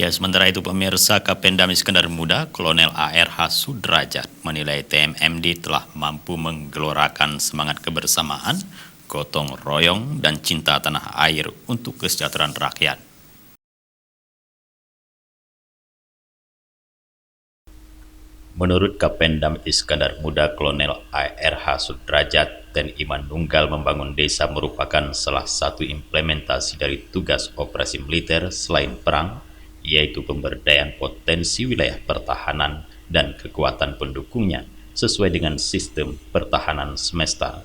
Ya, sementara itu pemirsa Kapendam Iskandar Muda, Kolonel ARH Sudrajat menilai TMMD telah mampu menggelorakan semangat kebersamaan, gotong royong, dan cinta tanah air untuk kesejahteraan rakyat. Menurut Kapendam Iskandar Muda Kolonel ARH Sudrajat, TNI Manunggal membangun desa merupakan salah satu implementasi dari tugas operasi militer selain perang, yaitu pemberdayaan potensi wilayah pertahanan dan kekuatan pendukungnya sesuai dengan sistem pertahanan semesta.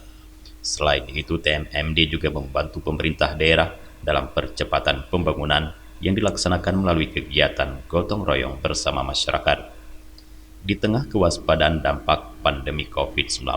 Selain itu, TMMD juga membantu pemerintah daerah dalam percepatan pembangunan yang dilaksanakan melalui kegiatan gotong royong bersama masyarakat. Di tengah kewaspadaan dampak pandemi COVID-19,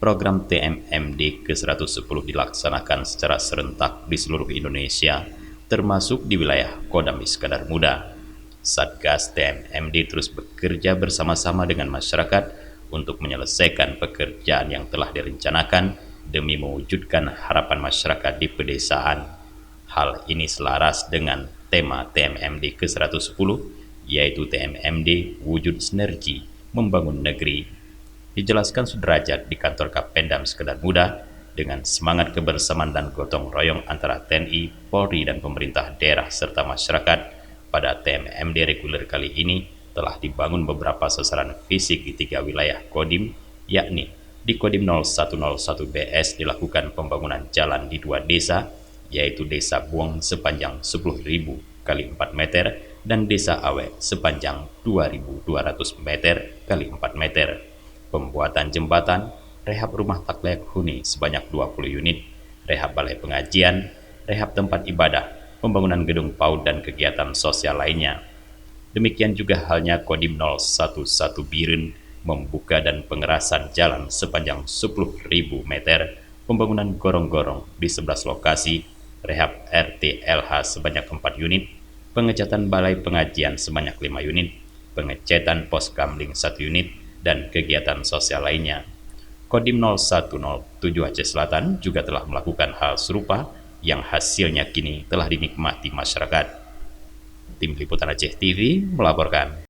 program TMMD ke-110 dilaksanakan secara serentak di seluruh Indonesia, termasuk di wilayah Kodam Iskandar Muda. Satgas TMMD terus bekerja bersama-sama dengan masyarakat untuk menyelesaikan pekerjaan yang telah direncanakan demi mewujudkan harapan masyarakat di pedesaan. Hal ini selaras dengan tema TMMD ke-110, yaitu TMMD Wujud Sinergi Membangun Negeri. Dijelaskan Sudrajat di kantor Kapendam Iskandar Muda, dengan semangat kebersamaan dan gotong royong antara TNI, Polri, dan pemerintah daerah serta masyarakat, pada TMMD reguler kali ini telah dibangun beberapa sasaran fisik di 3 wilayah Kodim, yakni di Kodim 0101 BS dilakukan pembangunan jalan di 2 desa, yaitu Desa Buang sepanjang 10.000 kali 4 meter dan Desa Awe sepanjang 2.200 meter kali 4 meter. Pembuatan jembatan, rehab rumah tak layak huni sebanyak 20 unit, rehab balai pengajian, rehab tempat ibadah, pembangunan gedung PAUD dan kegiatan sosial lainnya. Demikian juga halnya Kodim 011 Biren membuka dan pengerasan jalan sepanjang 10.000 meter, pembangunan gorong-gorong di 11 lokasi, rehab RTLH sebanyak 4 unit, pengecatan balai pengajian sebanyak 5 unit, pengecetan pos kamling 1 unit, dan kegiatan sosial lainnya. Kodim 0107 Aceh Selatan juga telah melakukan hal serupa yang hasilnya kini telah dinikmati masyarakat. Tim Liputan Aceh TV melaporkan.